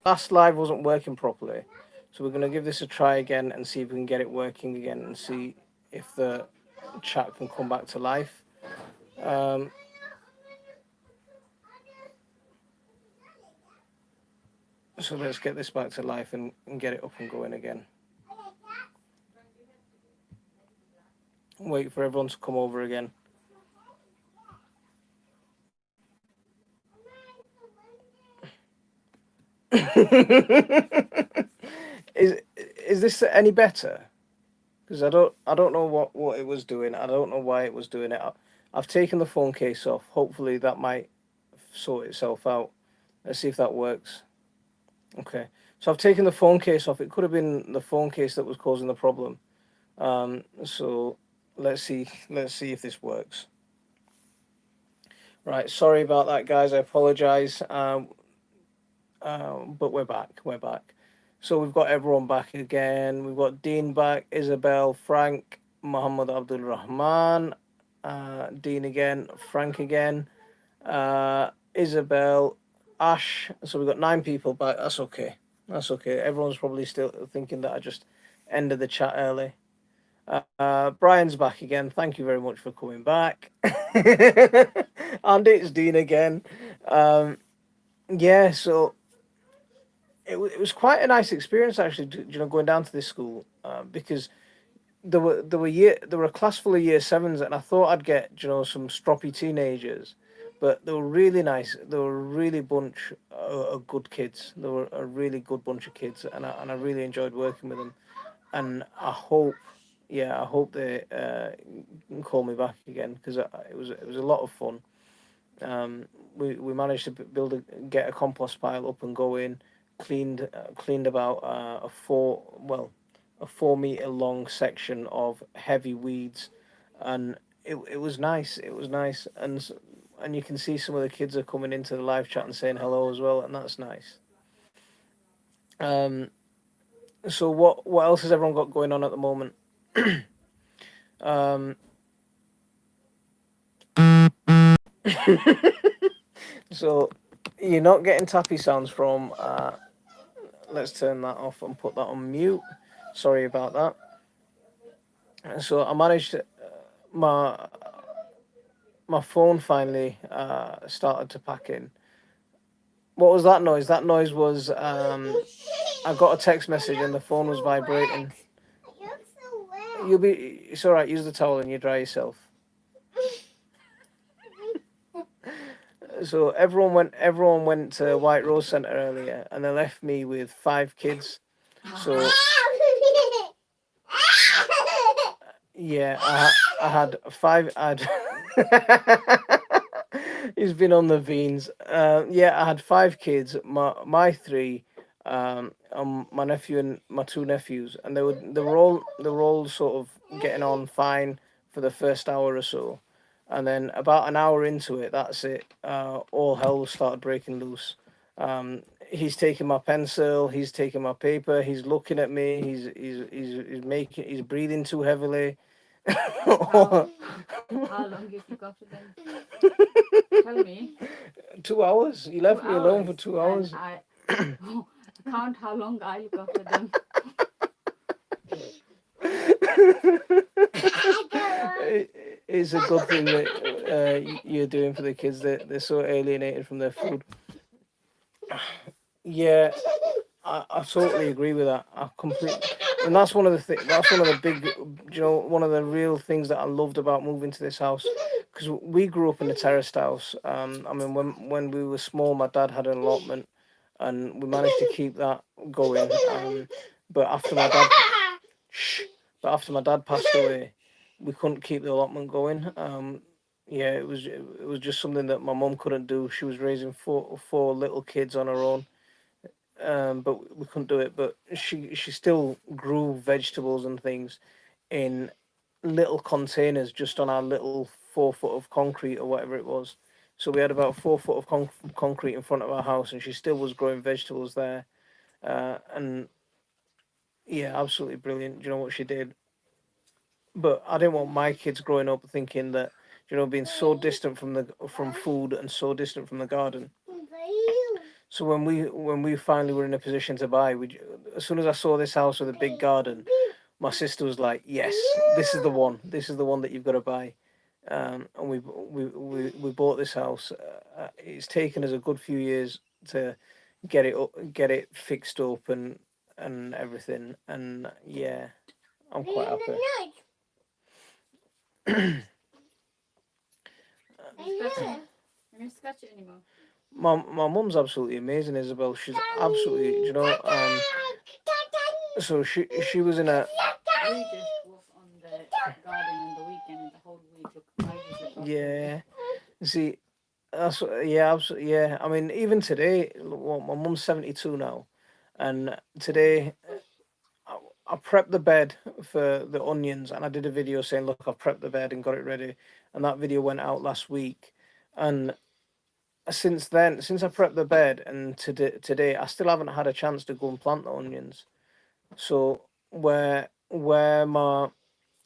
last live wasn't working properly, so we're gonna give this a try again and see if we can get it working again and see if the chat can come back to life. Um, so let's get this back to life and get it up and going again. Wait for everyone to come over again. is is this any better? Because I don't know what it was doing. I don't know why it was doing it. I've taken the phone case off. Hopefully that might sort itself out. Let's see if that works. Okay. So I've taken the phone case off. It could have been the phone case that was causing the problem. So let's see. Let's see if this works. Right. Sorry about that, guys. I apologize. But we're back. We're back. So we've got everyone back again. We've got Dean back, Isabel, Frank, Muhammad Abdul Rahman, Dean again, Frank again, Isabel, Ash. So we've got 9 people back. That's okay. That's okay. Everyone's probably still thinking that I just ended the chat early. Brian's back again. Thank you very much for coming back. And it's Dean again. Um, yeah, so it was quite a nice experience actually, going down to this school because there were a class full of year sevens, and I thought I'd get some stroppy teenagers, but they were really nice. They were a really bunch of good kids. They were a really good bunch of kids, and I really enjoyed working with them. And I hope they call me back again because it was a lot of fun. We managed to get a compost pile up and going, cleaned about a 4 meter long section of heavy weeds, and it was nice. It was nice, and you can see some of the kids are coming into the live chat and saying hello as well, and that's nice. Um, so what else has everyone got going on at the moment? Um, so you're not getting tappy sounds from. Let's turn that off and put that on mute. Sorry about that. So I managed my my phone finally started to pack in. What was that noise? That noise was I got a text message and the phone was vibrating. You'll be. It's all right. Use the towel and you dry yourself. So everyone went to White Rose Centre earlier, and they left me with 5 kids. So yeah, I had five. He's been on the veins. Yeah, I had 5 kids. My three, my nephew and my 2 nephews, and they were all sort of getting on fine for the first hour or so, and then about an hour into it, that's it. All hell started breaking loose. He's taking my pencil. He's taking my paper. He's looking at me. He's breathing too heavily. How how long you look after them? Tell me. 2 hours. He Two left me alone for hours, two and hours. I count how long I look after them. It's a good thing that you're doing for the kids. They're so alienated from their food. Yeah, I totally agree with that. I completely, and that's one of the things. That's one of the big, one of the real things that I loved about moving to this house, because we grew up in a terraced house. I mean, when we were small, my dad had an allotment, and we managed to keep that going. But after my dad, shh, but after my dad passed away, we couldn't keep the allotment going. Yeah, it was just something that my mum couldn't do. She was raising four little kids on her own, but we couldn't do it. But she still grew vegetables and things in little containers just on our little 4 foot of concrete or whatever it was. So we had about 4 foot of concrete in front of our house, and she still was growing vegetables there. And yeah, absolutely brilliant. Do you know what she did? But I didn't want my kids growing up thinking that, being so distant from food and so distant from the garden. So when we finally were in a position to buy, as soon as I saw this house with a big garden, my sister was like, "Yes, this is the one. This is the one that you've got to buy." And we bought this house. It's taken us a good few years to get it fixed up and everything. And yeah, I'm quite happy. Scratch it. Can you scratch it anymore? My mum's absolutely amazing, Isabel. She's absolutely, you know. So she was in a We just was on the garden on the weekend and the whole week look I just look after it. yeah. See, yeah, absolutely, yeah. I mean, even today, well, my mum's 72 now, and today I, I prepped the bed for the onions, and I did a video saying, "Look, I've prepped the bed and got it ready," and that video went out last week, and since then, since I prepped the bed and today, I still haven't had a chance to go and plant the onions. So where my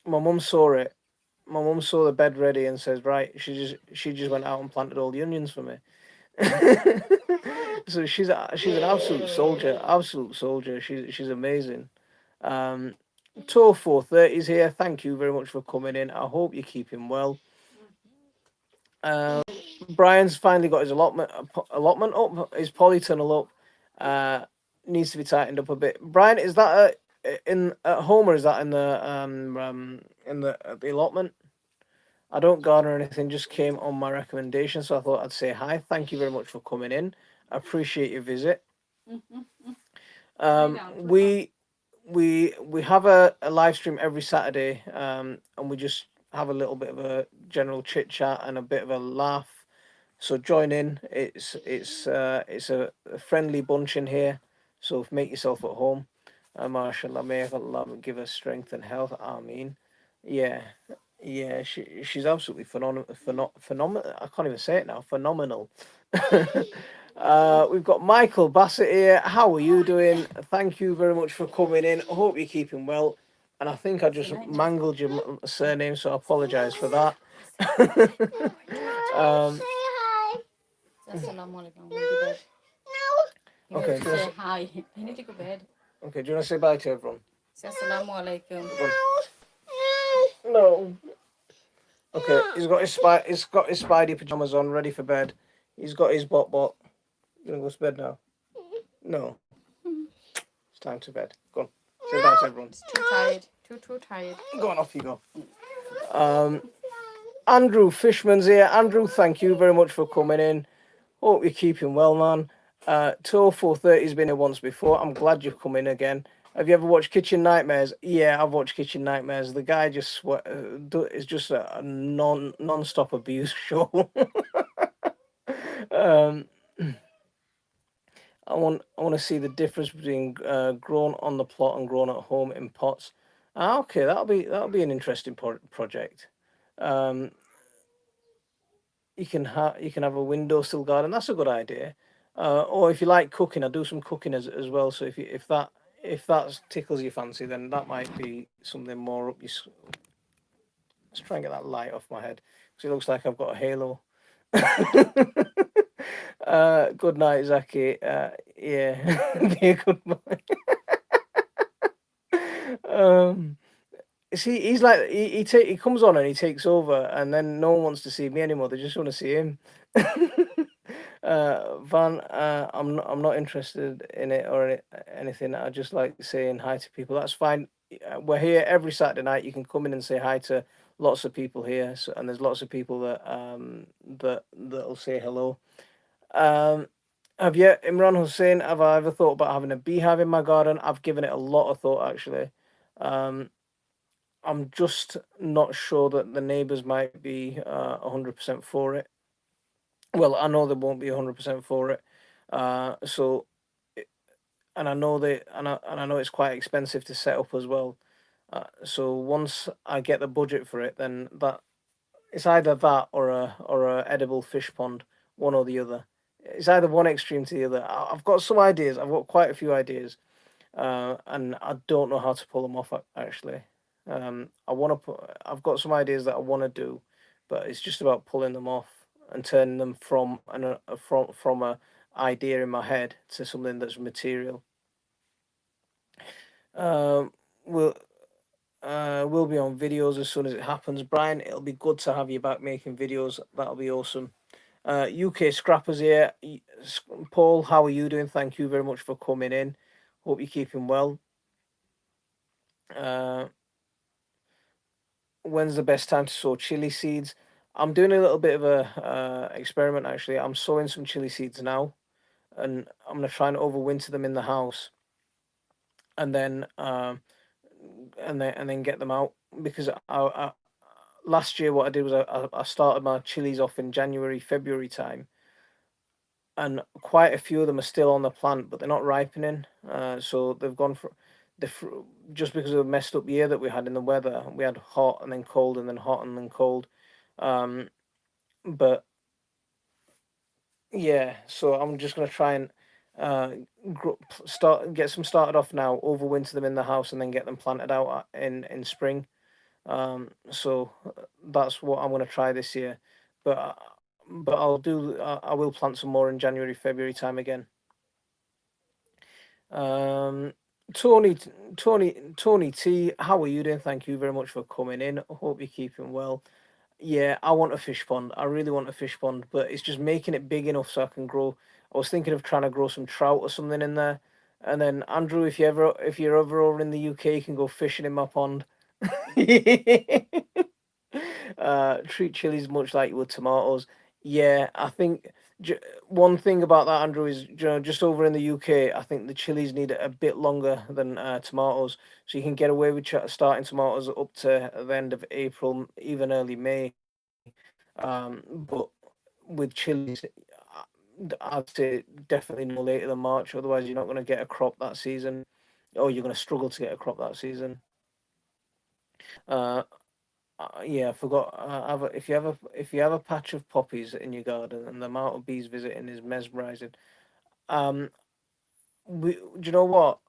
mum saw it, my mum saw the bed ready and says, right, she just went out and planted all the onions for me. So she's an absolute soldier. She's amazing. Um, Tour 430's here. Thank you very much for coming in. I hope you're keeping well. Um, Brian's finally got his allotment up. His polytunnel up. Needs to be tightened up a bit. Brian, is that in at home or is that in the at the allotment? I don't garden or anything. Just came on my recommendation, so I thought I'd say hi. Thank you very much for coming in. I appreciate your visit. Lay down, put down. We have a live stream every Saturday, and we just have a little bit of a general chit chat and a bit of a laugh. So join in. It's a friendly bunch in here. So make yourself at home. Mashallah, may Allah give us strength and health. Ameen. Yeah, yeah. She's absolutely phenomenal. I can't even say it now. Phenomenal. We've got Michael Bassett here. How are you doing? Thank you very much for coming in. I hope you're keeping well. And I think I just mangled your surname, so I apologise for that. um, Assalamu alaikum. Go to bed. You okay, need to say hi. You need to go to bed. okay. Do you want to say bye to everyone? Say assalamu alaikum. No. Okay, he's got his Spidey pajamas on, ready for bed. He's got his bot. You gonna go to bed now? No. It's time to bed. Go on. Say bye to everyone. It's too tired. Too tired. Go on, off you go. Andrew Fishman's here. Andrew, thank you very much for coming in. Hope you're keeping well, man. Tour 430's been here once before. I'm glad you've come in again. Have you ever watched Kitchen Nightmares? Yeah, I've watched Kitchen Nightmares. The guy just is just a non-stop abuse show. um, I want to see the difference between grown on the plot and grown at home in pots. Okay, that'll be an interesting project. Um, you can have a windowsill garden. That's a good idea. Or if you like cooking, I do some cooking as well. So if that tickles your fancy, then that might be something more up your. Let's try and get that light off my head because it looks like I've got a halo. Good night, Zaki. Yeah, be a good boy. um, See, he's like he comes on and he takes over, and then no one wants to see me anymore. They just want to see him. Van, I'm not interested in it or anything. I just like saying hi to people. That's fine. We're here every Saturday night. You can come in and say hi to lots of people here. So, and there's lots of people that'll say hello. Have you, Imran Hussein? Have I ever thought about having a beehive in my garden? I've given it a lot of thought actually. I'm just not sure that the neighbours might be 100% for it. Well, I know they won't be 100% for it. So, and I know I know it's quite expensive to set up as well. So once I get the budget for it, then it's either that or a edible fish pond, one or the other. It's either one extreme to the other. I've got some ideas. I've got quite a few ideas, and I don't know how to pull them off actually. I want to put. I've got some ideas that I want to do, but it's just about pulling them off and turning them from idea in my head to something that's material. Um, we'll we'll be on videos as soon as it happens. Brian, it'll be good to have you back making videos. That'll be awesome. UK Scrappers here. Paul, how are you doing? Thank you very much for coming in. Hope you're keeping well. Uh, when's the best time to sow chili seeds? I'm doing a little bit of a experiment actually. I'm sowing some chili seeds now, and I'm gonna try and overwinter them in the house, and then and then get them out because last year what I did was I started my chilies off in January February time, and quite a few of them are still on the plant, but they're not ripening. So they've gone for the just because of the messed up year that we had in the weather. We had hot and then cold and then hot and then cold. Um, but yeah, so I'm just gonna try and uh, start get some started off now, overwinter them in the house, and then get them planted out in spring. So that's what I'm gonna try this year. But but I will plant some more in January February time again. Um, Tony, Tony T, how are you doing? Thank you very much for coming in. I hope you're keeping well. Yeah, I want a fish pond. I really want a fish pond, but it's just making it big enough so I can grow. I was thinking of trying to grow some trout or something in there. And then Andrew, if you're ever over in the UK, you can go fishing in my pond. Treat chilies much like you would tomatoes. Yeah, I think one thing about that, Andrew, is just over in the UK, I think the chilies need a bit longer than tomatoes, so you can get away with starting tomatoes up to the end of April, even early May. But with chilies, I'd say definitely no later than March. Otherwise, you're not going to get a crop that season, or you're going to struggle to get a crop that season. Uh, yeah, I forgot. If you have a patch of poppies in your garden and the amount of bees visiting is mesmerizing. Um, do you know what?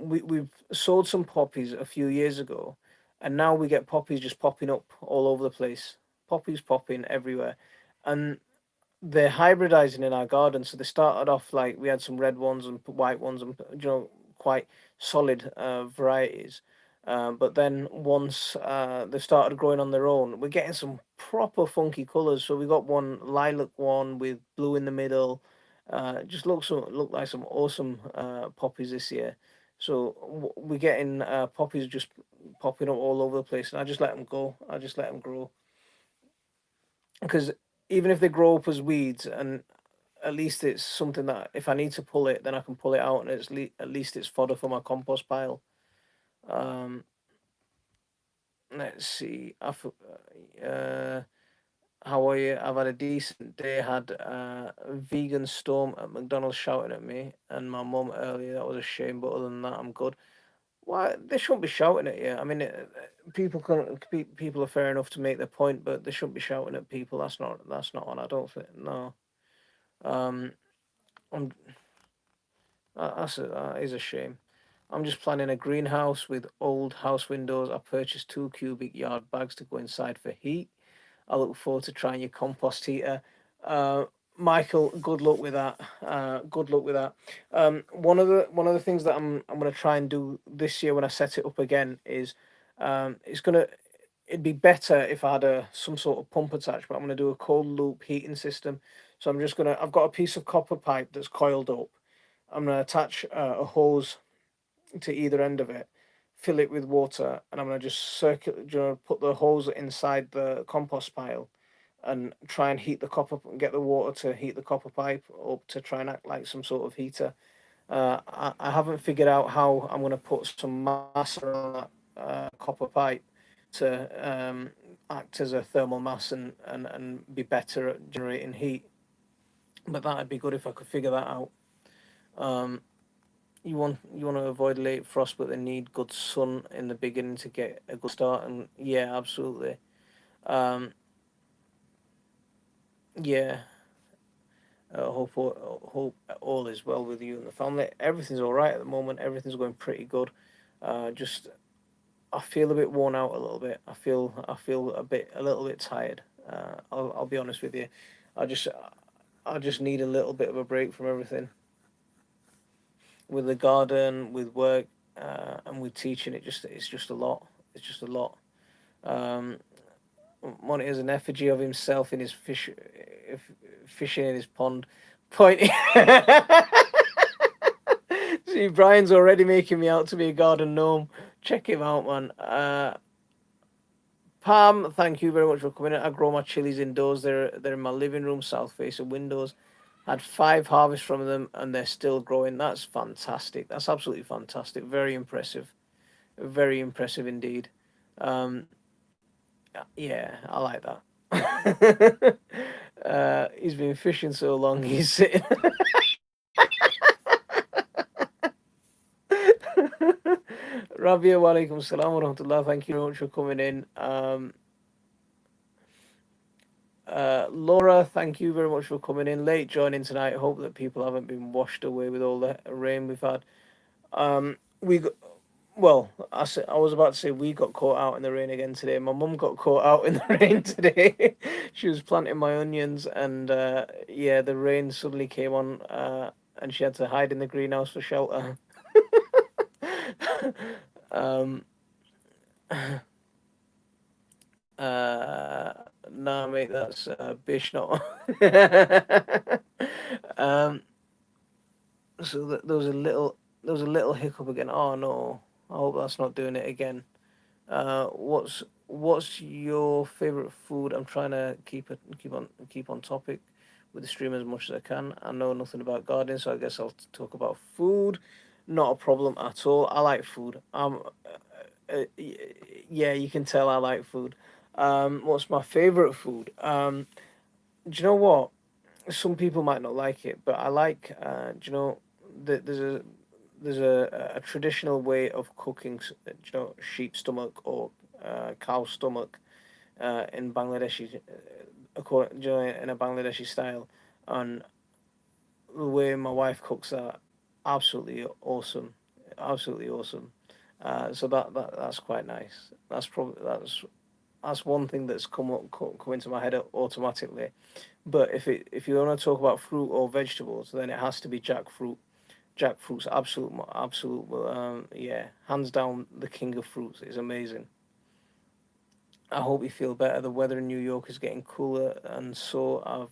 We've sold some poppies a few years ago, and now we get poppies just popping up all over the place. Poppies popping everywhere, and they're hybridizing in our garden. So they started off like we had some red ones and white ones, and quite solid varieties. But then once they started growing on their own, we're getting some proper funky colors. So we got one lilac one with blue in the middle. Just look like some awesome poppies this year. So we're getting poppies just popping up all over the place, and I just let them go. I just let them grow because even if they grow up as weeds, and at least it's something that if I need to pull it, then I can pull it out, and at least it's fodder for my compost pile. Um, let's see. How are you? I've had a decent day. Had a vegan storm at McDonald's shouting at me and my mum earlier. That was a shame, but other than that, I'm good. Why they shouldn't be shouting at you? I mean, people are fair enough to make their point, but they shouldn't be shouting at people. That's not on. I don't think. No. Um, I'm, that is a shame. I'm just planning a greenhouse with old house windows. I purchased 2 cubic yard bags to go inside for heat. I look forward to trying your compost heater. Uh, Michael, good luck with that. Good luck with that. One of the things that I'm gonna try and do this year when I set it up again is it's gonna it'd be better if I had some sort of pump attached, but I'm gonna do a cold loop heating system. So I've got a piece of copper pipe that's coiled up. I'm gonna attach a hose to either end of it, fill it with water, and I'm gonna just put the hose inside the compost pile, and try and heat the copper, get the water to heat the copper pipe up to try and act like some sort of heater. I haven't figured out how I'm gonna put some mass around that copper pipe to act as a thermal mass and be better at generating heat. But that'd be good if I could figure that out. Um, you want to avoid late frost, but they need good sun in the beginning to get a good start. And yeah, absolutely. Um, yeah. Hope all is well with you and the family. Everything's all right at the moment. Everything's going pretty good. Just I feel a bit worn out a little bit. I feel a little bit tired. I'll be honest with you. I just I just need a little bit of a break from everything with the garden, with work, and with teaching. It's just a lot. It's just a lot. Um, Monty has an effigy of himself in his fishing in his pond, pointing. See, Brian's already making me out to be a garden gnome. Check him out, man. Pam, thank you very much for coming in. I grow my chilies indoors. They're in my living room, south facing windows. Had 5 harvests from them, and they're still growing. That's fantastic. That's absolutely fantastic. Very impressive. Very impressive indeed. Um, yeah, I like that. He's been fishing so long. He's sitting. Rabia walaikum salam wa rahmatullah. Thank you very much for coming in. Laura, thank you very much for coming in. Late joining tonight. Hope that people haven't been washed away with all the rain we've had. We got, well, I was about to say we got caught out in the rain again today. My mum got caught out in the rain today. She was planting my onions, and yeah, the rain suddenly came on, and she had to hide in the greenhouse for shelter. um, nah, mate, that's bish not. um, so there was a little hiccup again. Oh no, I hope that's not doing it again. What's your favorite food? I'm trying to keep on topic with the stream as much as I can. I know nothing about gardening, so I guess I'll talk about food. Not a problem at all. I like food. Yeah, you can tell I like food. What's my favorite food? Do you know what? Some people might not like it, but I like. Do you know there's a traditional way of cooking. You know, sheep stomach or cow stomach in Bangladeshi, according, you know, in a Bangladeshi style, and the way my wife cooks that, absolutely awesome, absolutely awesome. So that's quite nice. That's one thing that's come into my head automatically. But if you want to talk about fruit or vegetables, then it has to be jackfruit. Jackfruit's absolute. Yeah, hands down the king of fruits. It's amazing. I hope you feel better. The weather in New York is getting cooler, and so I've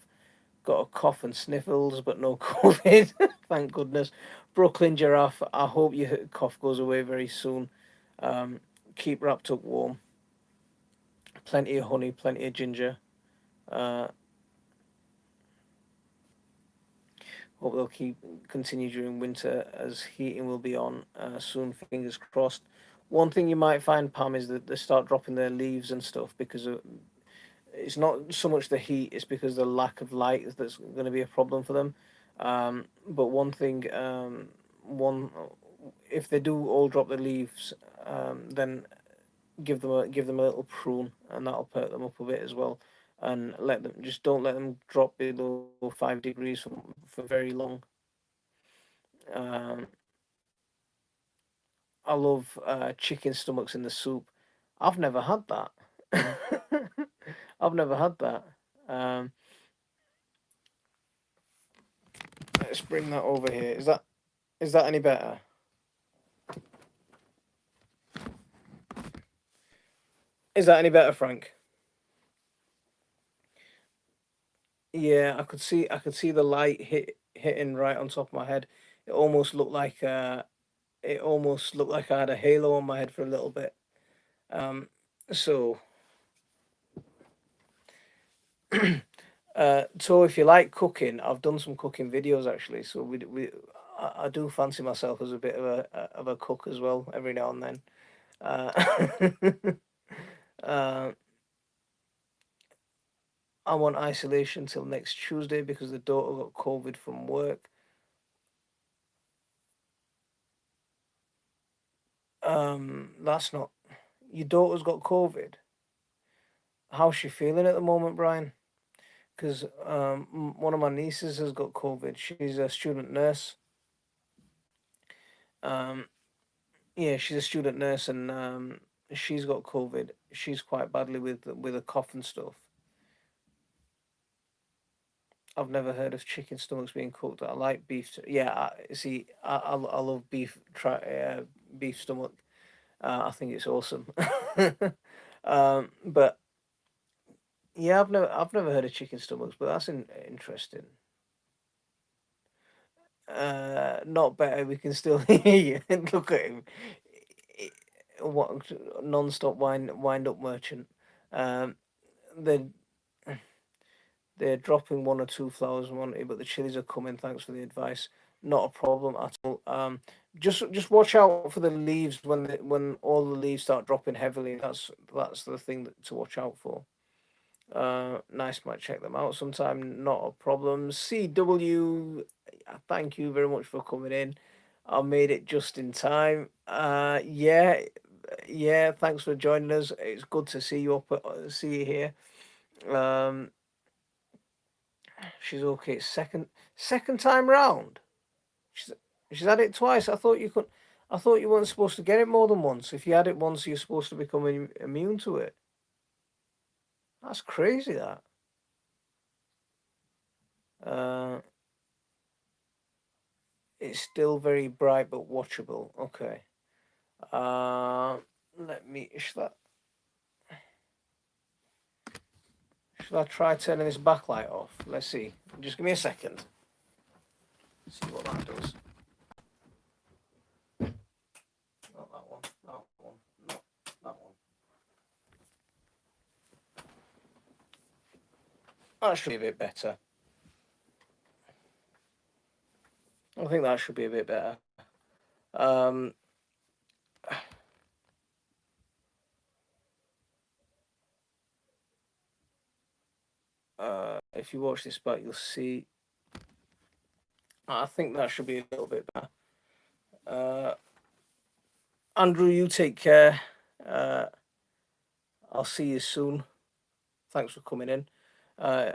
got a cough and sniffles, but no COVID. Thank goodness. Brooklyn Giraffe, I hope your cough goes away very soon. Um, Keep wrapped up warm. Plenty of honey, plenty of ginger. Uh, Hope they'll keep continue during winter as heating will be on soon. Fingers crossed. One thing you might find, Pam, is that they start dropping their leaves and stuff because it's not so much the heat; it's because the lack of light that's going to be a problem for them. But one thing, one if they do all drop the leaves, then give them a little prune, and that'll perk them up a bit as well. And don't let them drop below 5 degrees for very long. Um, I love chicken stomachs in the soup. I've never had that. I've never had that. Um, let's bring that over here. Is that any better? Is that any better, Frank? Yeah, I could see the light hitting right on top of my head. It almost looked like I had a halo on my head for a little bit. So so if you like cooking, I've done some cooking videos actually. So I do fancy myself as a bit of a cook as well every now and then. Uh, uh, I'm on isolation till next Tuesday because the daughter got COVID from work. That's not your daughter's got COVID. How's she feeling at the moment, Brian? Because one of my nieces has got COVID. She's a student nurse. Um, yeah, she's a student nurse, and she's got COVID. She's quite badly with a cough and stuff. I've never heard of chicken stomachs being cooked. I like beef. Yeah, see, I love beef. Beef stomach. I think it's awesome. But yeah, I've never heard of chicken stomachs, but that's interesting. Not better. We can still hear you. Look at him. What non-stop wind up merchant. Um, they're they're dropping one or two flowers one day, but the chilies are coming. Thanks for the advice. Not a problem at all. Just watch out for the leaves when all the leaves start dropping heavily. That's the thing to watch out for. Nice, might check them out sometime. Not a problem. CW, thank you very much for coming in. I made it just in time. Yeah. Thanks for joining us. It's good to see you see you here. Um, she's okay. Second time round. She's she's had it twice. I thought you could. I thought you weren't supposed to get it more than once. If you had it once, you're supposed to become immune to it. That's crazy. That. Uh, it's still very bright but watchable. Okay. Uh, let me. Should I try turning this backlight off? Let's see. Just give me a second. See what that does. Not that one. That one. Not that one. That should be a bit better. I think that should be a bit better. Um, if you watch this back, you'll see. I think that should be a little bit better. Uh, Andrew, you take care. Uh, I'll see you soon. Thanks for coming in. Uh,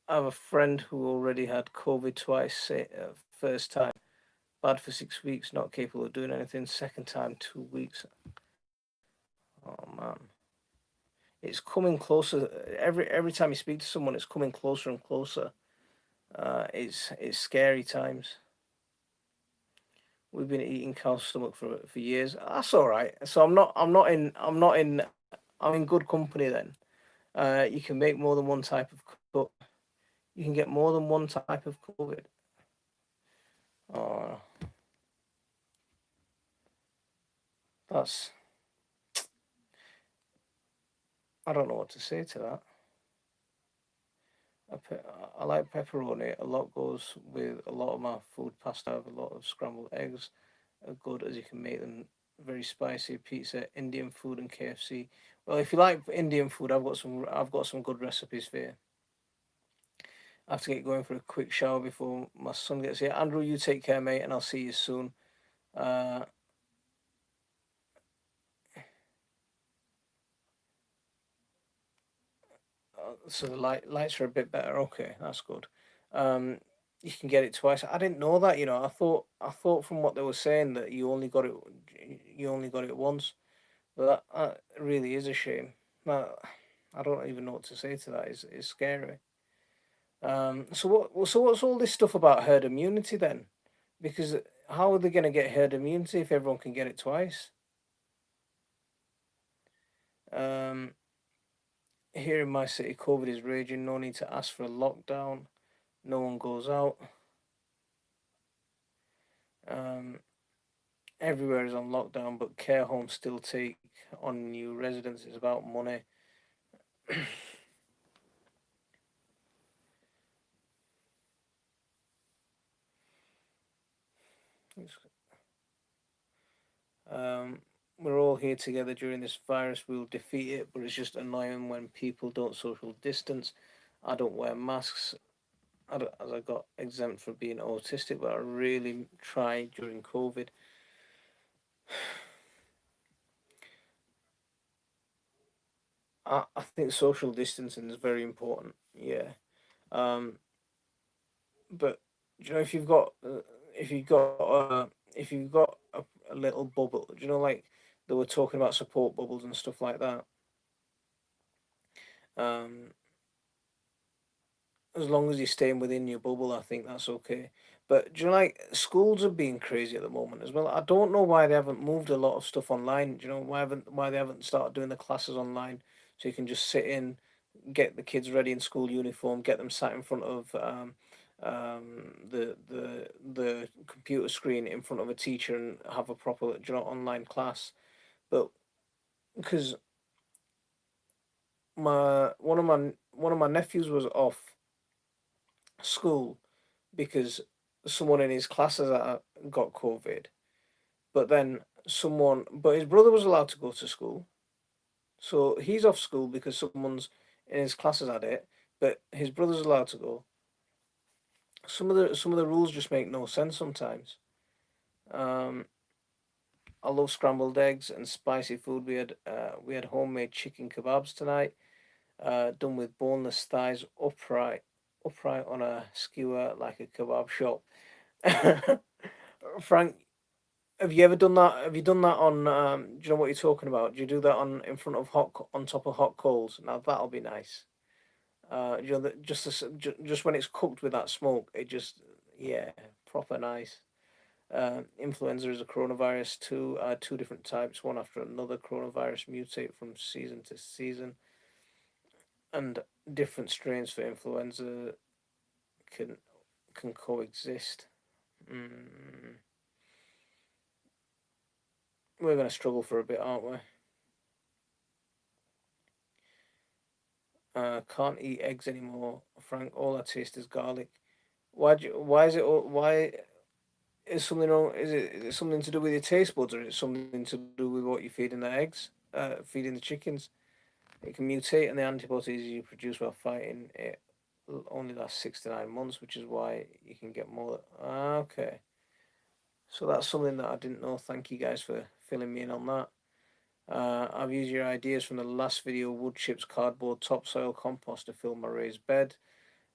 I have a friend who already had COVID twice. First time, bad for 6 weeks, not capable of doing anything. Second time, 2 weeks. Oh man, it's coming closer. Every time you speak to someone, it's coming closer and closer. It's scary times. We've been eating cow stomach for years. That's all right. So I'm in good company then. You can make more than one type of cook. You can get more than one type of COVID. Oh, that's I don't know what to say to that. I like pepperoni. A lot goes with a lot of my food. Pasta, I have a lot of scrambled eggs, as good as you can make them. Very spicy pizza, Indian food, and KFC. Well, if you like Indian food, I've got some good recipes for you. I have to get going for a quick shower before my son gets here. Andrew, you take care, mate, and I'll see you soon. Uh, so the lights are a bit better. Okay, that's good. Um, you can get it twice. I didn't know that. I thought from what they were saying that you only got it once. But that really is a shame. That, I don't even know what to say to that. It's scary. So what's all this stuff about herd immunity then? Because how are they going to get herd immunity if everyone can get it twice? Um, Here in my city, COVID is raging. No need to ask for a lockdown. No one goes out. Um, Everywhere is on lockdown, but care homes still take on new residents. It's about money. Um, we're all here together during this virus. We'll defeat it, but it's just annoying when people don't social distance. I don't wear masks as I got exempt for being autistic, but I really tried during COVID. I think social distancing is very important. Yeah. Um, but if you've got if you've got a little bubble, like they were talking about support bubbles and stuff like that. Um, as long as you're staying within your bubble, I think that's okay. But do you know, like schools are being crazy at the moment as well. I don't know why they haven't moved a lot of stuff online. Do you know why they haven't started doing the classes online, so you can just sit in, get the kids ready in school uniform, get them sat in front of the computer screen in front of a teacher and have a proper, do you know, online class. But because one of my nephews was off school because someone in his classes got COVID. But his brother was allowed to go to school, so he's off school because someone's in his classes had it. But his brother's allowed to go. Some of the rules just make no sense sometimes. Um, I love scrambled eggs and spicy food. We had homemade chicken kebabs tonight, done with boneless thighs upright on a skewer like a kebab shop. Frank, have you ever done that? Have you done that on? Do you know what you're talking about? Do you do that in front of on top of hot coals? Now that'll be nice. You know, just when it's cooked with that smoke, it just, yeah, proper nice. Influenza is a coronavirus too. Two different types, one after another. Coronavirus mutate from season to season, and different strains for influenza can can coexist. Mm, we're going to struggle for a bit, aren't we? Can't eat eggs anymore, Frank. All I taste is garlic. Why is it? Why is something wrong? Is it something to do with your taste buds, or is it something to do with what you're feeding the eggs? Feeding the chickens. It can mutate, and the antibodies you produce while fighting it only last 6 to 9 months, which is why you can get more. Okay, so that's something that I didn't know. Thank you guys for filling me in on that. I've used your ideas from the last video: wood chips, cardboard, topsoil, compost to fill my raised bed,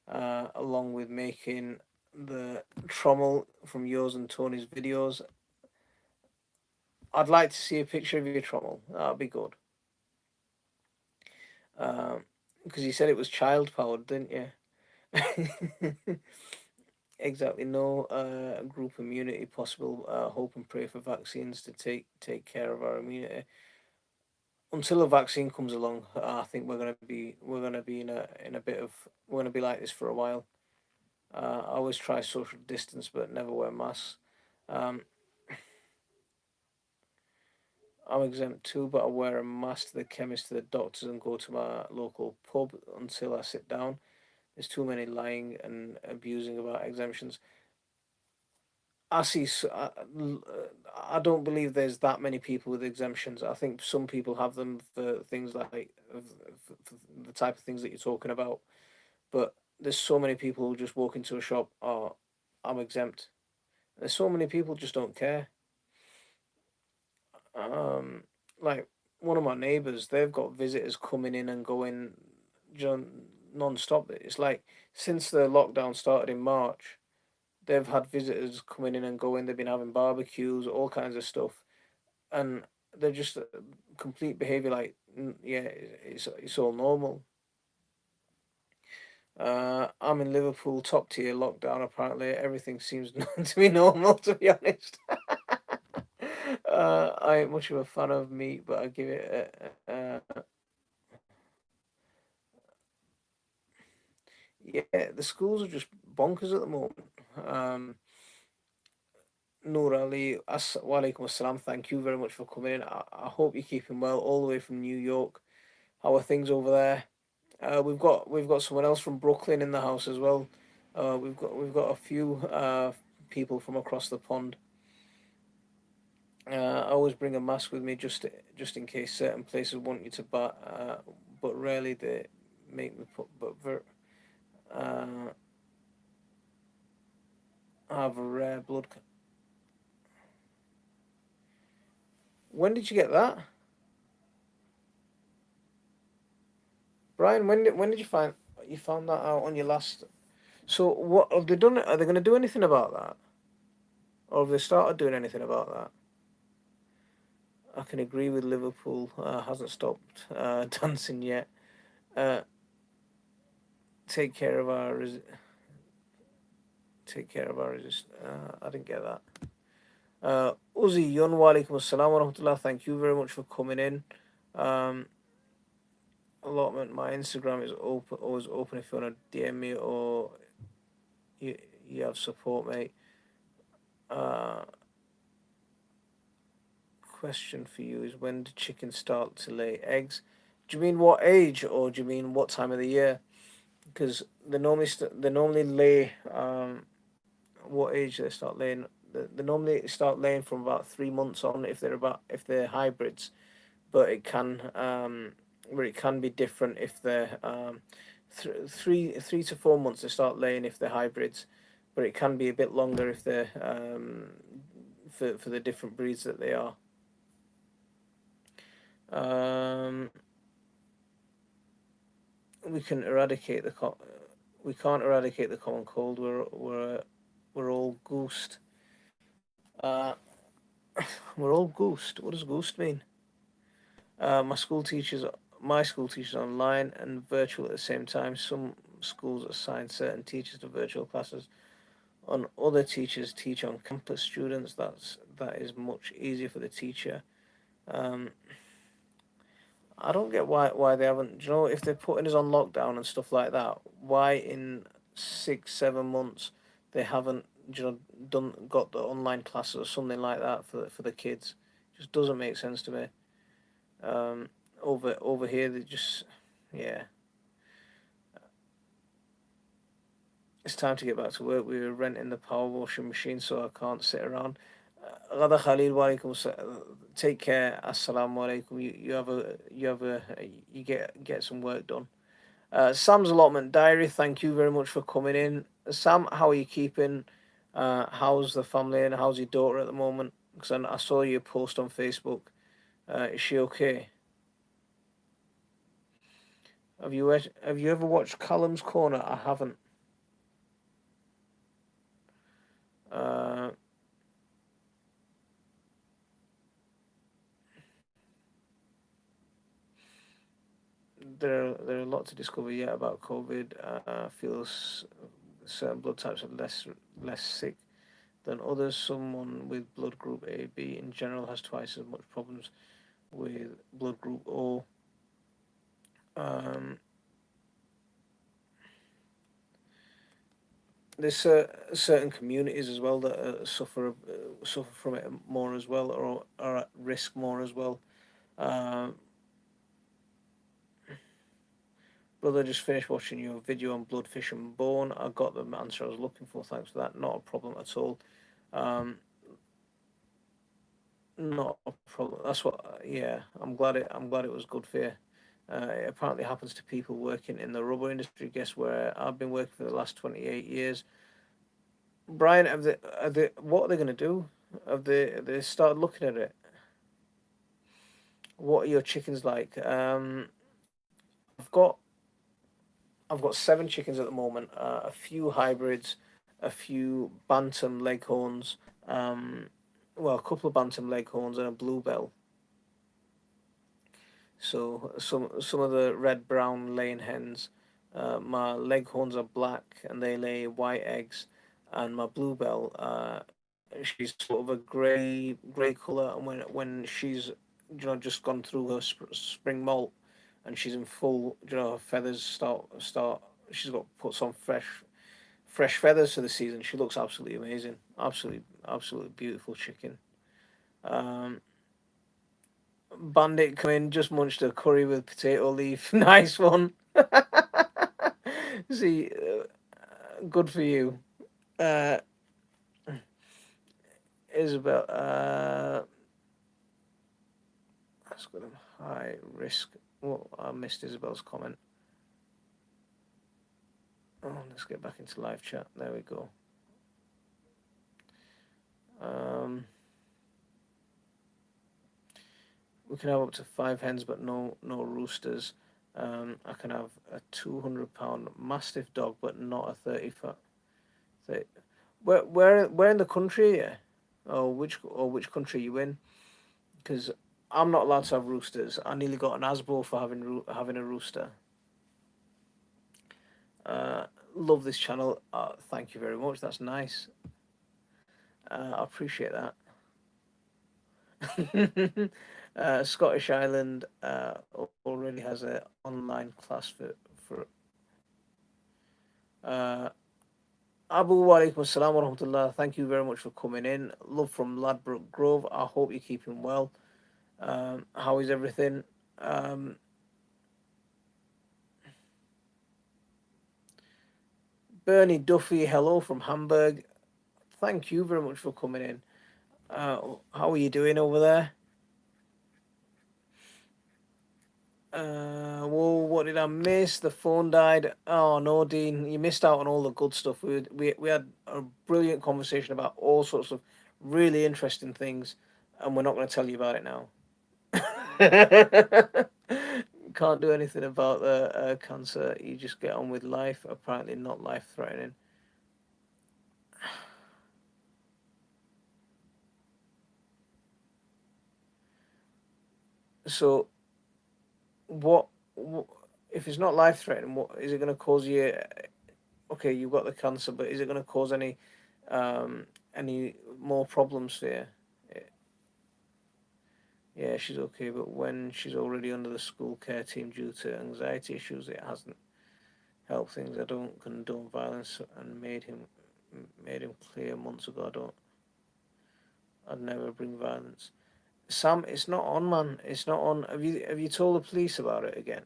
along with making the trommel from yours and Tony's videos. I'd like to see a picture of your trommel. That'd be good. Um, because you said it was child powered, didn't you? Exactly. No group immunity possible. Hope and pray for vaccines to take care of our immunity. Until a vaccine comes along, I think we're gonna be in a bit of we're gonna be like this for a while. I always try social distance, but never wear masks. Um, I'm exempt too, but I wear a mask to the chemist, to the doctors, and go to my local pub until I sit down. There's too many lying and abusing about exemptions. I see. I don't believe there's that many people with exemptions. I think some people have them for things like for the type of things that you're talking about. But there's so many people who just walk into a shop. Oh, I'm exempt. There's so many people just don't care. Um, like one of my neighbours, they've got visitors coming in and going, you know, non-stop. It's like since the lockdown started in March, they've had visitors coming in and going. They've been having barbecues, all kinds of stuff, and they're just complete behaviour. Like, yeah, it's all normal. I'm in Liverpool, top tier lockdown. Apparently, everything seems to be normal. To be honest, I ain't much of a fan of meat, but I give it yeah. The schools are just bonkers at the moment. Um, Noor Ali, walaikum assalam. Thank you very much for coming in. I hope you're keeping well all the way from New York. How are things over there? We've got someone else from Brooklyn in the house as well. We've got a few people from across the pond. I always bring a mask with me just in case certain places want you to, but rarely they make me put. Uh, have a rare blood. When did you get that, Brian? When did you found that out on your last? So what have they done? Are they going to do anything about that, or have they started doing anything about that? I can agree with Liverpool. Hasn't stopped dancing yet. Uh, take care of our take care of our I didn't get that. Uzi Yun Walaikum Assalam wa rahmatullah. Thank you very much for coming in. Um, allotment. My Instagram is open, always open if you want to DM me or you you have support, mate. Uh, question for you is when do chickens start to lay eggs? Do you mean what age or do you mean what time of the year? Because they normally lay what age they start laying. They normally start laying from about 3 months on if they're hybrids, but it can where it can be different if they're 3 to 4 months they start laying if they're hybrids, but it can be a bit longer if they're for the different breeds that they are. Um, we can eradicate we can't eradicate the common cold. We're all goosed. Uh, we're all goosed. What does goosed mean? My school teachers, online and virtual at the same time. Some schools assign certain teachers to virtual classes. On other teachers teach on campus students. That is much easier for the teacher. Um, I don't get why they haven't. Do you know if they're putting us on lockdown and stuff like that? Why in 6 7 months they haven't done got the online classes or something like that for the kids? Just doesn't make sense to me. Um, over here they just yeah. It's time to get back to work. We were renting the power washing machine, so I can't sit around. Ghada Khalil, take care. Assalamu alaikum. You get some work done. Sam's allotment diary. Thank you very much for coming in, Sam. How are you keeping? How's the family and how's your daughter at the moment? Because I saw your post on Facebook. Is she okay? Have you ever watched Callum's Corner? I haven't. Uh, there are a lot to discover yet about COVID. Feels certain blood types are less sick than others. Someone with blood group A B in general has twice as much problems with blood group O. Um, there's certain communities as well that suffer from it more as well, or are at risk more as well. Um, Brother, just finished watching your video on bloodfish and bone. I got the answer I was looking for. Thanks for that. Not a problem at all. Um, not a problem. That's what. Yeah, I'm glad it was good for you. It apparently happens to people working in the rubber industry. Guess where I've been working for the last 28 years. Brian, what are they going to do? Have they started looking at it? What are your chickens like? I've got I've got 7 chickens at the moment. A few hybrids, a few bantam leghorns. Um, well, a couple of bantam leghorns and a bluebell. So some of the red brown laying hens. My leghorns are black and they lay white eggs, and my bluebell, she's sort of a grey colour, and when she's just gone through her spring molt, and she's in full, her feathers start. She's got put some fresh feathers for the season. She looks absolutely amazing, absolutely beautiful chicken. Um, Bandit come in, just munched a curry with potato leaf. Nice one. See, good for you. Uh, Isabel, that's got a high risk. Well, I missed Isabel's comment. Oh, let's get back into live chat. There we go. Um, we can have up to 5 hens, but no roosters. I can have a 200-pound mastiff dog, but not a 30-foot. Where in the country? Yeah, or which country are you in? Because I'm not allowed to have roosters. I nearly got an ASBO for having a rooster. Uh, love this channel. Thank you very much. That's nice. I appreciate that. Scottish Island already has an online class for uh, Abu Walaikum Assalam wa rahmatullah. Thank you very much for coming in. Love from Ladbroke Grove. I hope you're keeping well. How is everything? Um, Bernie Duffy, hello from Hamburg. Thank you very much for coming in. How are you doing over there? Whoa, what did I miss? The phone died. Oh no, Dean, you missed out on all the good stuff. We had a brilliant conversation about all sorts of really interesting things, and we're not going to tell you about it now. Can't do anything about the cancer. You just get on with life. Apparently, not life threatening. So, what, what if it's not life threatening? What is it going to cause you? Okay, you've got the cancer, but is it going to cause um, any more problems for you? Yeah, she's okay, but when she's already under the school care team due to anxiety issues, it hasn't helped things. I don't condone violence and made him clear months ago. I'd never bring violence. Sam, it's not on, man. It's not on. Have you told the police about it again?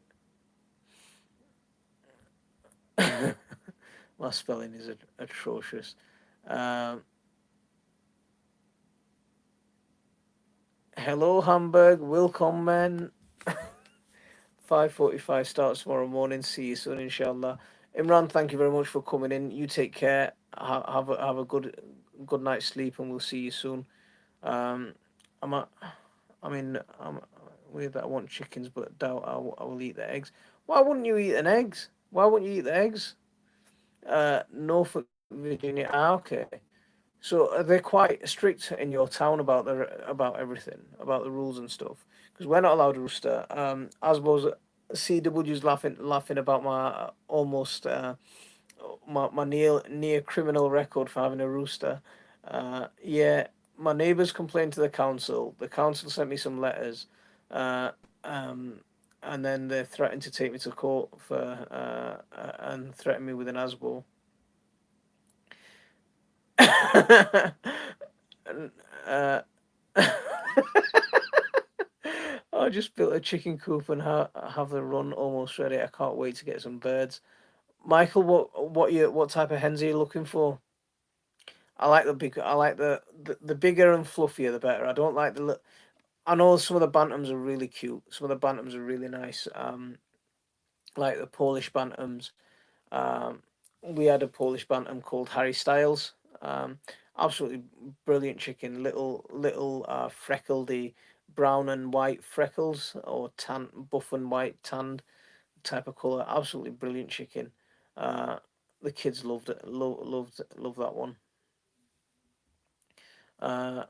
My spelling is atrocious. Um, Hello, Hamburg. Welcome, man. 5:45 starts tomorrow morning. See you soon, inshallah. Imran, thank you very much for coming in. You take care. Have a good night's sleep, and we'll see you soon. Um, I'm a, I mean, I'm weird that I want chickens, but doubt I will eat the eggs. Why wouldn't you eat an eggs? Why wouldn't you eat the eggs? Norfolk, Virginia. Ah, okay. So are they quite strict in your town about everything, about the rules and stuff? Because we're not allowed a rooster. As was CW's laughing about my almost my near criminal record for having a rooster. Yeah, my neighbours complained to the council. The council sent me some letters, uh, um, and then they threatened to take me to court for and threatened me with an ASBO. uh, I just built a chicken coop and have the run almost ready. I can't wait to get some birds. Michael, what type of hens are you looking for? I like the big. I like the bigger and fluffier the better. I don't like I know some of the bantams are really cute. Some of the bantams are really nice. Like the Polish bantams. Um, we had a Polish bantam called Harry Styles. Um, Absolutely brilliant chicken. Little freckledy brown and white freckles or tan buff and white tanned type of color. Absolutely brilliant chicken. Uh, the kids loved it. Loved that one. Uh,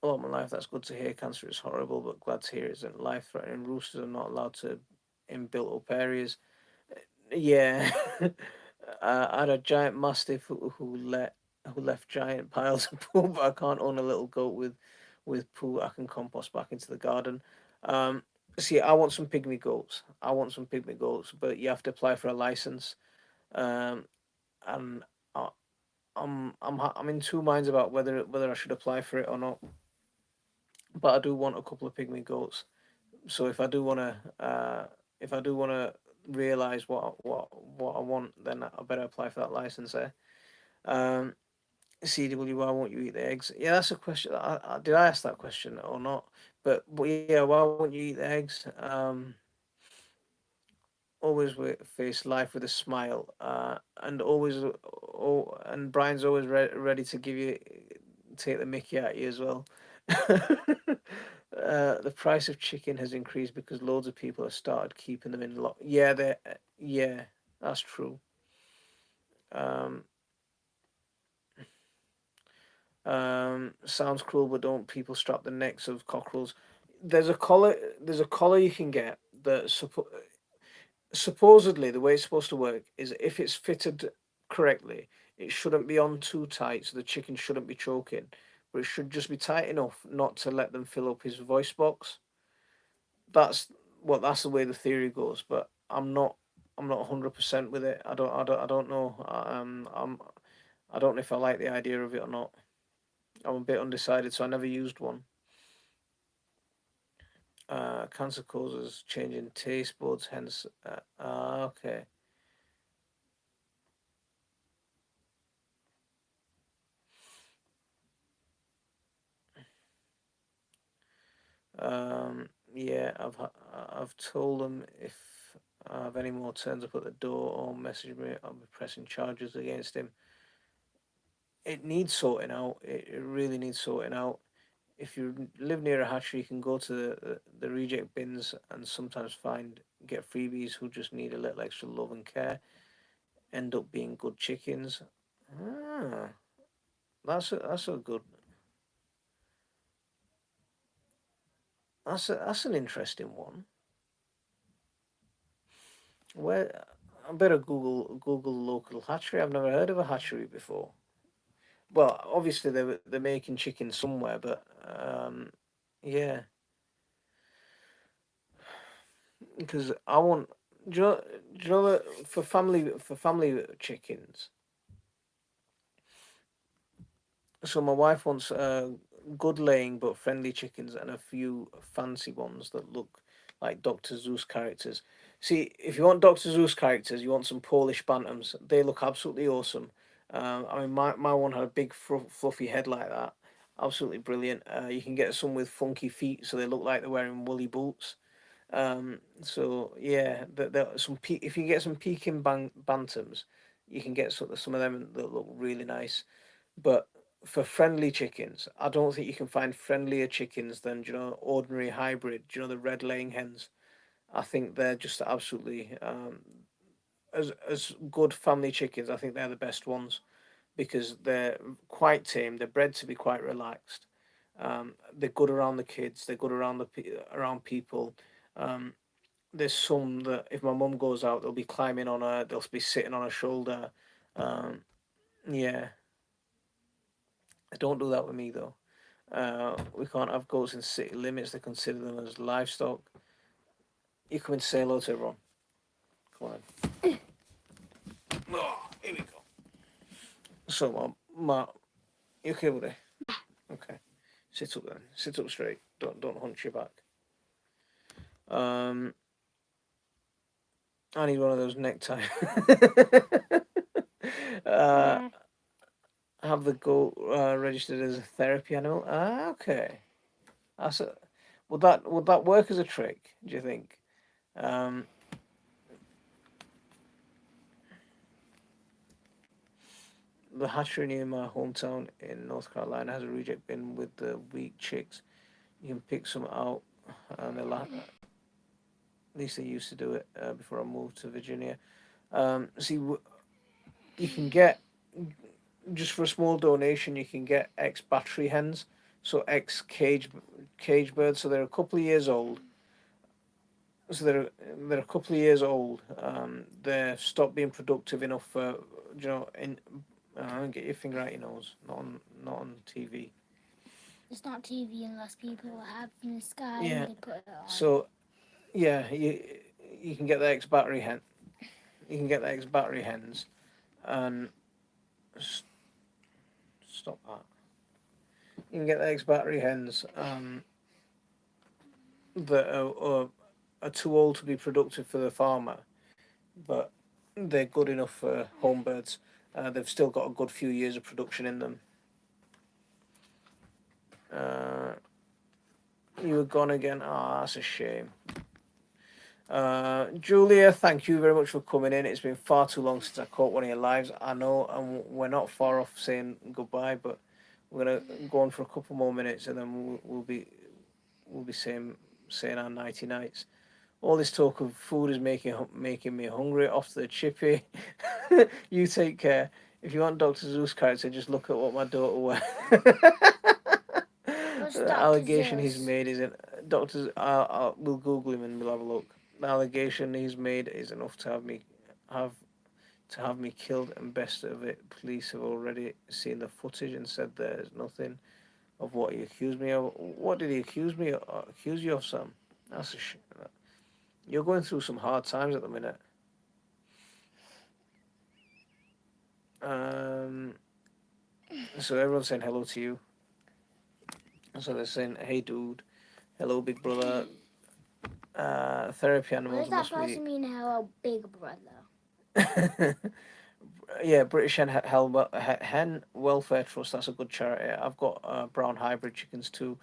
a lot of my life. That's good to hear. Cancer is horrible, but glad to hear it isn't life threatening. Roosters are not allowed to in built up areas. Yeah, I had a giant mastiff who left giant piles of poo, but I can't own a little goat with poo I can compost back into the garden. Um, See, I want some pygmy goats. I want some pygmy goats, but you have to apply for a license. Um, and I, I'm in two minds about whether I should apply for it or not. But I do want a couple of pygmy goats. So if I do wanna realize what I want, then I better apply for that license. Eh? Um, CW, why won't you eat the eggs? Yeah, that's a question. Did I ask that question or not? But yeah, why won't you eat the eggs? Always face life with a smile, and always, and Brian's always ready to take the Mickey at you as well. The price of chicken has increased because loads of people have started keeping them in lock. Yeah, yeah, that's true. Um, Sounds cruel, but don't people strap the necks of cockerels? There's a collar. There's a collar you can get that support. supposedly the way it's supposed to work is if it's fitted correctly, it shouldn't be on too tight, so the chicken shouldn't be choking, but it should just be tight enough not to let them fill up his voice box. That's that's the way the theory goes, but I'm not 100% with it. I don't know. I don't know if I like the idea of it or not. I'm a bit undecided, so I never used one. Cancer causes change in taste buds, hence. Okay. Yeah, I've told them if I have any more turns up at the door or message me, I'll be pressing charges against him. It needs sorting out. It really needs sorting out. If you live near a hatchery, you can go to the reject bins and sometimes get freebies who just need a little extra love and care. End up being good chickens. Ah, that's a good. That's an interesting one. Where I better Google local hatchery. I've never heard of a hatchery before. Well, obviously they're making chicken somewhere, but yeah, because I want. Do you know that for family chickens? So my wife wants good laying but friendly chickens and a few fancy ones that look like Doctor Zeus characters. See, if you want Doctor Zeus characters, you want some Polish bantams. They look absolutely awesome. I mean, my one had a big fluffy head like that. Absolutely brilliant. You can get some with funky feet, so they look like they're wearing woolly boots. So yeah, if you get some Peking bantams, you can get some of them that look really nice. But for friendly chickens, I don't think you can find friendlier chickens than ordinary hybrid. The red laying hens. I think they're just absolutely as good family chickens. I think they're the best ones because they're quite tame. They're bred to be quite relaxed. They're good around the kids. They're good around around people. Um, there's some that if my mum goes out, they'll be climbing on her. They'll be sitting on her shoulder. Um, yeah, don't do that with me though. We can't have goats in city limits. They consider them as livestock. You come in to say hello to everyone. Come on. Oh, here we go. So, you okay, buddy? Okay. Sit up then. Sit up straight. Don't hunch your back. Um, I need one of those necktie. uh, have the goat registered as a therapy animal. Okay. That's a, would that work as a trick? Do you think? Um, The hatchery near my hometown in North Carolina has a reject bin with the weak chicks. You can pick some out, and at least they used to do it before I moved to Virginia. See, you can get just for a small donation, you can get ex battery hens, so ex cage birds. So they're a couple of years old. So they're a couple of years old. They've stopped being productive enough for in. Get your finger out your nose. Not on TV. It's not TV unless people have in the sky Yeah. and they put it on. So yeah, you can get the ex battery hen. You can get the ex battery hens, and stop that. You can get the ex battery hens that are too old to be productive for the farmer, but they're good enough for home birds. They've still got a good few years of production in them. Uh, you were gone again. Ah, that's a shame. Julia, thank you very much for coming in. It's been far too long since I caught one of your lives. I know, and we're not far off saying goodbye, but we're gonna go on for a couple more minutes, and then we'll be saying our nighty nights. All this talk of food is making me hungry. Off to the chippy. You take care. If you want Doctor Zeus character, just look at what my daughter wears. What's The Dr. allegation he's Zeus? made is it Doctor. We'll Google him and we'll have a look. The allegation he's made is enough have have me killed, and best of it, police have already seen the footage and said there's nothing of what he accused me of. What did he accuse you of, Sam? That's a You're going through some hard times at the minute. Um, so everyone's saying hello to you. So they're saying, "Hey, dude, hello, big brother." Therapy What animals does that must person be. mean? Hello, big brother. Yeah, British Hen Welfare Trust. That's a good charity. I've got brown hybrid chickens too,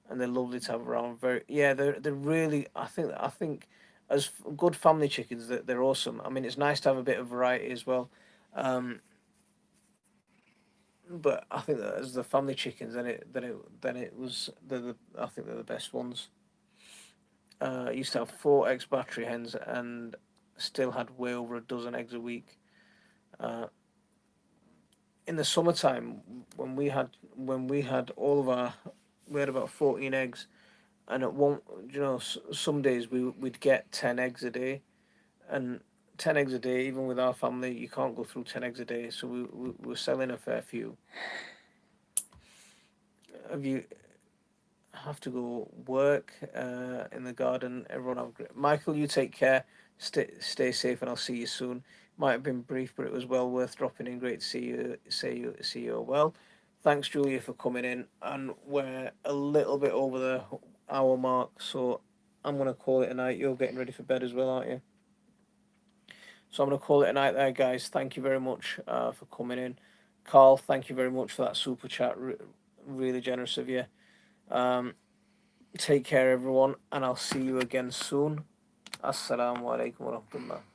and they're lovely to have around. They're really. I think as good family chickens, they're awesome. I mean, it's nice to have a bit of variety as well. Um, but I think that as the family chickens, then it was I think they're the best ones. I used to have four ex battery hens and still had way over a dozen eggs a week. Uh, in the summertime, when we had all of our, we had about 14 eggs, and at one, some days we'd get 10 eggs a day, and 10 eggs a day, even with our family, you can't go through 10 eggs a day. So we were selling a fair few. Have you have to go work in the garden. Everyone have a great. Michael, you take care. Stay safe, and I'll see you soon. Might have been brief, but it was well worth dropping in. Great to see you. See you well. Thanks, Julia, for coming in. And we're a little bit over the hour mark, so I'm gonna call it a night. You're getting ready for bed as well, aren't you? So I'm gonna call it a night there, guys. Thank you very much for coming in. Carl, thank you very much for that super chat. Really generous of you. Um, Take care, everyone, and I'll see you again soon. Assalamu alaikum warahmatullah.